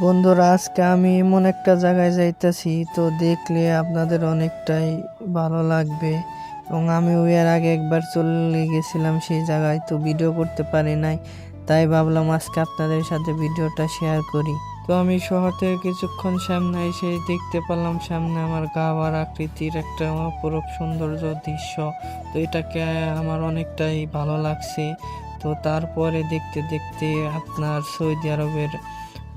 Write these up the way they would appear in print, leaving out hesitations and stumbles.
বন্ধুরা, আজকে আমি এমন একটা জায়গায় যাইতেছি, তো দেখলে আপনাদের অনেকটাই ভালো লাগবে। এবং আমিও এর আগে একবার চলে গেছিলাম সেই জায়গায়, তো ভিডিও করতে পারি নাই, তাই ভাবলাম আজকে আপনাদের সাথে ভিডিওটা শেয়ার করি। তো আমি শহর থেকে কিছুক্ষণ সামনে এসে দেখতে পেলাম সামনে আমার গাওয়ার আকৃতির একটা অপরূপ সৌন্দর্য দৃশ্য। তো এটাকে আমার অনেকটাই ভালো লাগছে। তো তারপরে দেখতে দেখতে আপনার সৌদি আরবের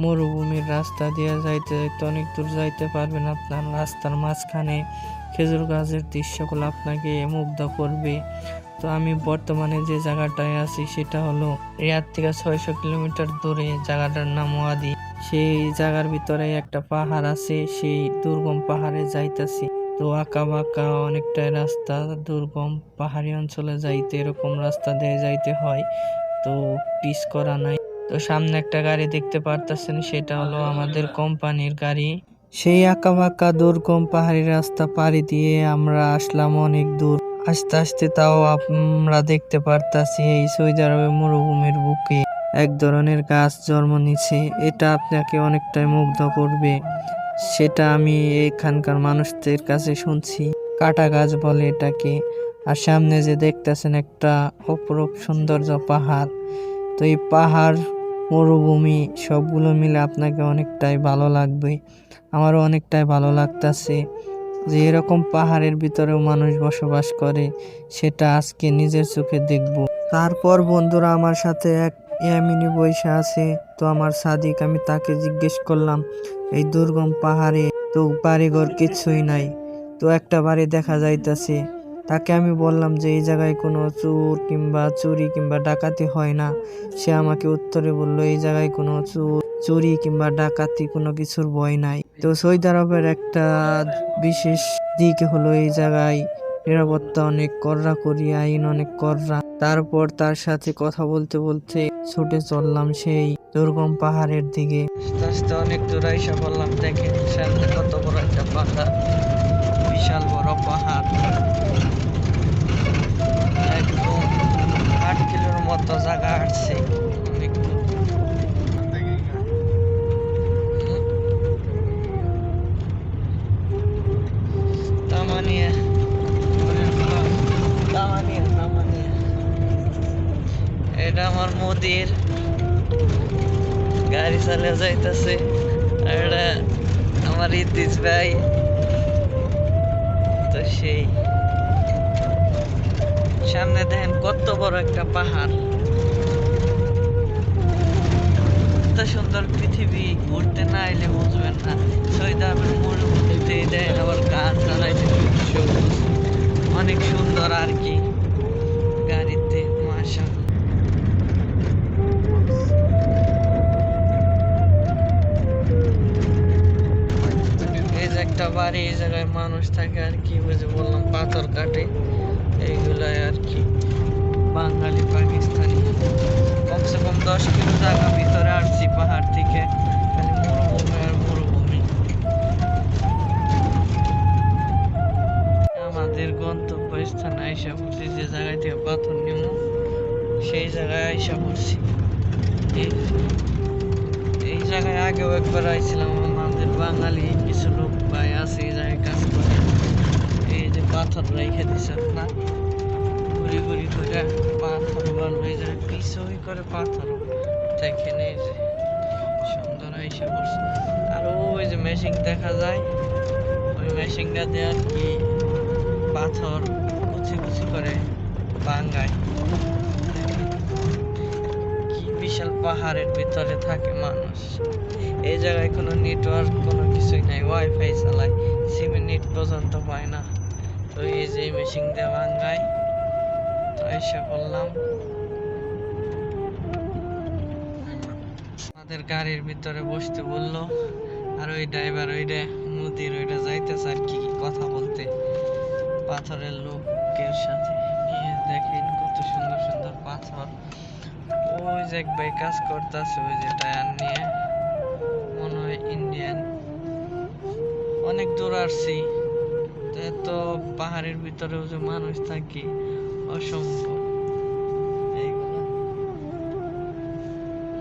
মরুভূমির রাস্তা দিয়ে যাইতে যাইতে অনেক দূর যাইতে পারবেন। আপনার রাস্তার মাঝখানে খেজুর গাছের দৃশ্যগুলো আপনাকে মুগ্ধ করবে। তো আমি বর্তমানে যে জায়গাটায় আছি সেটা হলো রিয়াদ থেকে 600 কিলোমিটার দূরে। জায়গাটার নাম ওয়াদি। সেই জায়গার ভিতরে একটা পাহাড় আছে, সেই দুর্গম পাহাড়ে যাইতাছি। তো আঁকা বাঁকা অনেকটাই রাস্তা, দুর্গম পাহাড়ি অঞ্চলে যাইতে এরকম রাস্তা দিয়ে যাইতে হয়। তো পিচ করা নাই। তো সামনে একটা গাড়ি দেখতে পারতেছেন, সেটা হলো আমাদের কোম্পানির গাড়ি। সেই আঁকা বাঁকা দুর্গম পাহাড়ি রাস্তা পাড়ি দিয়ে আমরা আসলাম অনেক দূর। আস্তে আস্তে তাও আমরা দেখতে পারতাছি এই সৌদি আরবের মরুভূমির বুকে এক ধরনের গাছ জন্ম নিচ্ছে। এটা আপনাকে অনেকটাই মুগ্ধ করবে। সেটা আমি এখানকার মানুষদের কাছে শুনছি, কাটা গাছ বলে এটাকে। আর সামনে যে দেখতেছেন একটা অপরূপ সৌন্দর্য পাহাড়। তো এই পাহাড়, মরুভূমি সবগুলো মিলে আপনাকে অনেকটাই ভালো লাগবে। আমারও অনেকটাই ভালো লাগতাছে যে এরকম পাহাড়ের ভিতরেও মানুষ বসবাস করে, সেটা আজকে নিজের চোখে দেখব। তারপর বন্ধুরা আমার সাথে এক ইয়ামিনী বৈশা আছে। তো আমার সাদিক, আমি তাকে জিজ্ঞেস করলাম এই দুর্গম পাহাড়ে তো বাড়িঘর কিছুই নাই, তো একটা বাড়ি দেখা যাইতাছে। তাকে আমি বললাম যে এই জায়গায় কোনো চোর কিংবা চুরি কিংবা ডাকাতি হয় না। সে আমাকে উত্তরে বলল এই জায়গায় কোনো চুরি কিংবা ডাকাতি কোনো কিছুর ভয় নাই। তো সৌদি আরবের একটা বিশেষ দিক হলো এই জায়গায় নিরাপত্তা অনেক কড়াকড়ি, আইন অনেক কড়া। তারপর তার সাথে কথা বলতে বলতে ছুটে চললাম সেই দুর্গম পাহাড়ের দিকে। আস্তে আস্তে অনেক দূর আইসা বললাম, দেখেন সামনে কত বড় একটা পাহাড়, বিশাল বড় পাহাড়, একদম 8 কিলোর মতো জায়গা আসছে। অনেক দূর। তামানিয়া তামানিয়া তামানিয়া এটা আমার মোদির গাড়ি চালিয়ে যাইতেছে। আর এটা আমার ইতিস ভাই। তো সেই সামনে দেখেন কত বড় একটা পাহাড়। এত সুন্দর পৃথিবী ঘুরতে না এলে বুঝবেন না। সৌদি আরবের মরুভূমিতে দেখেন আবার গাছ জ্বালাইছে, সবুজ অনেক সুন্দর আর কি। গাড়িতে মাশাআল্লাহ। এই যে একটা বাড়ি, এই জায়গায় মানুষ থাকে আর কি। বুঝে বললাম পাথর কাটে এইগুলাই আর কি। বাঙালি পাকিস্তানি কমসে কম 10 কিলো জায়গা ভিতরে আসছি পাহাড় থেকে। খালি মরুভূমি আর মরুভূমি। আমাদের গন্তব্য স্থানে আইসা পড়ছি, যে জায়গায় থেকে পাথর নিব সেই জায়গায় আইসা পড়ছি। এই জায়গায় আগেও একবার আইছিলাম। আমাদের বাঙালি কিছু লোক ভাই আছে এই জায়গায় কাজ করে। এই যে পাথর রেখে দিছে না, ঘুরি ঘুরি করে পাথর বানবে। এই জায়গায় পিছই করে পাথর দেখেন। এই যে সুন্দর আইসা পড়ছে। আর ওই যে মেশিন দেখা যায়, ওই মেশিনটা দিয়ে আর কি পাথর কুচি কুচি করে ভাঙায়। কি বিশাল পাহাড়ের ভিতরে থাকে মানুষ। এই জায়গায় কোনো নেটওয়ার্ক কোনো কিছুই নাই, ওয়াইফাই চালায়, সিমে নেট পর্যন্ত পায় না। তো এই যে মেশিন দিয়ে ভাঙায়। তো এসে বললাম আমাদের গাড়ির ভিতরে বসতে বললো। আর ওই ড্রাইভার ওইটা নদীর ওইটা যাইতেছে আর কি কথা বলতে পাথরের লোকের সাথে। দেখেন কত সুন্দর সুন্দর পাথর। ওই যে এক ভাই কাজ করতেছে ওই যে টায়ার নিয়ে, মনে হয় ইন্ডিয়ান। অনেক দূর আসছি, তো পাহাড়ের ভিতরেও যে মানুষ থাকে অসম্ভব। এইগুলো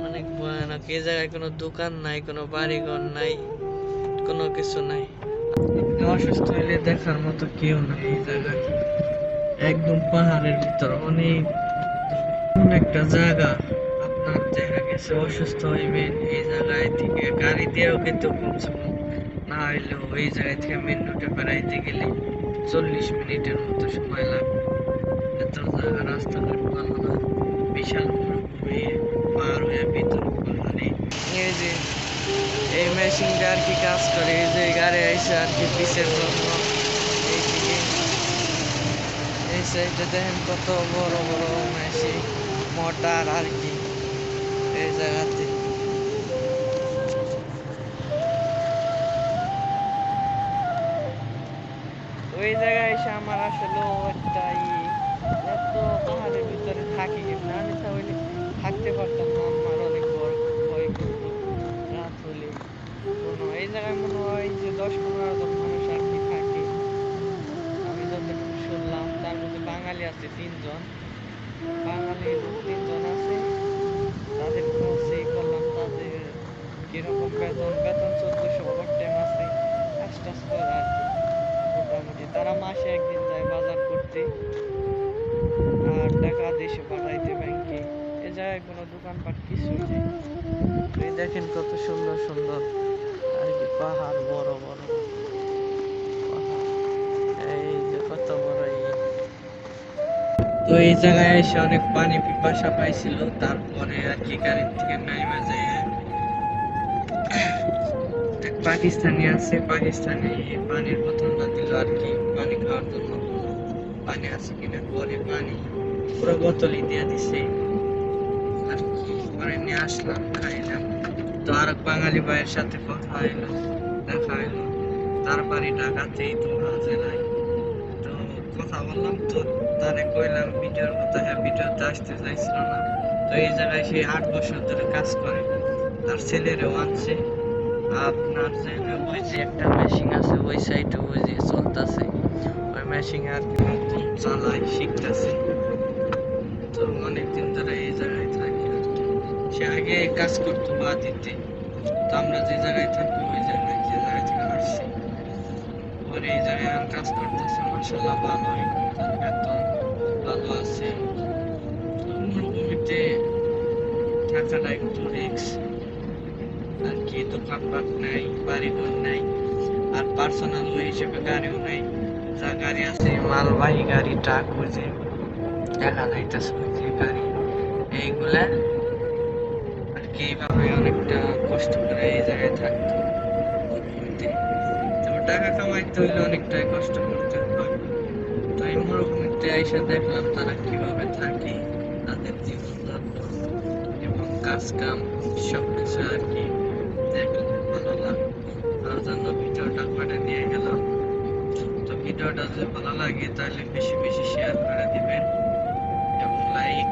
অনেক ভয়ানক এই জায়গায় কোনো দোকান নাই, কোনো বাড়িঘর নাই, কোনো কিছু নাই। অসুস্থ হইলে দেখার মতো কেউ নাই এই জায়গায়। একদম পাহাড়ের ভিতর অনেক এমন একটা জায়গা, আপনার দেখা গেছে অসুস্থ হইবেন এই জায়গায় থেকে গাড়ি দিয়েও কিন্তু কমছে কম না হইলেও এই জায়গায় থেকে মেন রোডে বেড়াইতে গেলে 40 মিনিটের মতো সময় লাগবে। এত জায়গা রাস্তাঘাট ভালো না, বিশাল মরুভূমি পার হয়ে ভিতর পাহাড়ে। এই যে এই মেশিনটা আর কি কাজ করে, এই যে গাড়ি আইসে আর কি পিসের জন্য। এইদিকে এই সাইডে দেখেন কত বড় বড় মেশিন, মোটর আর কি এই জায়গাতে। ওই জায়গায় এসে আমার আসলে একটা এত পাহাড়ের ভিতরে থাকি না, আমি তাহলে থাকতে পারতাম না, আমার অনেক ভয় করতো রাত হলে। কোনো এই জায়গায় মনে হয় যে 10-15 জন মানুষ আর কি থাকে, আমি যতটুকু শুনলাম। তার মধ্যে বাঙালি আছে 3 জন, বাঙালি লোক 3 জন আছে। তাদের কাছে করলাম তাদের কিরকম বেতন 1400 ওভারটাইম আছে, কাজ টাজ করে আর কি মোটামুটি। তারা মাসে একদিন যায় বাজার করতে আর টাকা দেশে পাঠাইতে ব্যাংকে। এ জায়গায় কোনো দোকানপাট কিছুই নেই। এই দেখেন কত সুন্দর সুন্দর আর কি পাহাড়, বড় বড় পাহাড়, এই যে কত বড় তো এই জায়গায় এসে অনেক পানি পিপাসা পাইছিল। তারপরে আর কি গাড়ির থেকে নাইমা যায় পাকিস্তানি আছে, পাকিস্তানি পানির বোতলটা দিল আর কি পানি খাওয়ার জন্য। পানি আছে কিনা, পরে পানি পুরো বোতলই দিয়ে দিছে আর কি। পরে নিয়ে আসলাম, খাইলাম। তো আর বাঙালি ভাইয়ের সাথে কথা হইলো, দেখা হইলো। তার বাড়ি ঢাকাতেই, তোমরা জেলায়। তো কথা বললাম, তো তারে কইলাম ভিডিওর কথা। হ্যাঁ, ভিডিওতে আসতে চাইছিল না। তো এই জায়গায় সে 8 বছর ধরে কাজ করে, তার ছেলেরও আনছে। আপনার ওই যে একটা মেশিন আছে ওই সাইডে, ওই যে চলতেছে ওই মেশিন আর কি নতুন চালায়, শিখতেছে। তো অনেকদিন ধরে এই জায়গায় থাকে আর কি। সে আগে কাজ করতো বাদিতে, তো আমরা যে জায়গায় থাকি ওই জায়গায়, যে জায়গায় থেকে আসছি, পরে এই জায়গায় আর কাজ করতেছে। মাশাআল্লাহ ভালোই, বেতন ভালো আছে। মরুভূমিতে থাকাটা একটু রিস্ক আর কি। দোকানপাট নাই, বাড়িঘর নাই, আর পার্সোনাল ওই হিসেবে গাড়িও নাই। যা গাড়ি আছে মালবাহী গাড়ি, ট্রাক, ওই যে দেখা যাইতেছে ওই যে গাড়ি, এইগুলা আর কি। এইভাবে অনেকটা কষ্ট করে এই জায়গায় থাকতো মরুভূমিতে। তো টাকা কামাইতে হইলে অনেকটাই কষ্ট করতে হয়। তো এই মরুভূমিতে এসে দেখলাম তারা কিভাবে থাকে, তাদের জীবনযাপন এবং কাজ কাম সবকিছু আর কি দেখলাম, ভালো লাগলো। তার জন্য ভিডিওটা করে নিয়ে গেলাম। তো ভিডিওটা যদি ভালো লাগে তাহলে বেশি বেশি শেয়ার করে দিবেন এবং লাইক,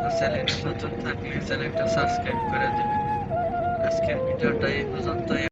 আর চ্যানেলে নতুন থাকলে চ্যানেলটা সাবস্ক্রাইব করে দিবেন। আজকের ভিডিওটা এই পর্যন্ত।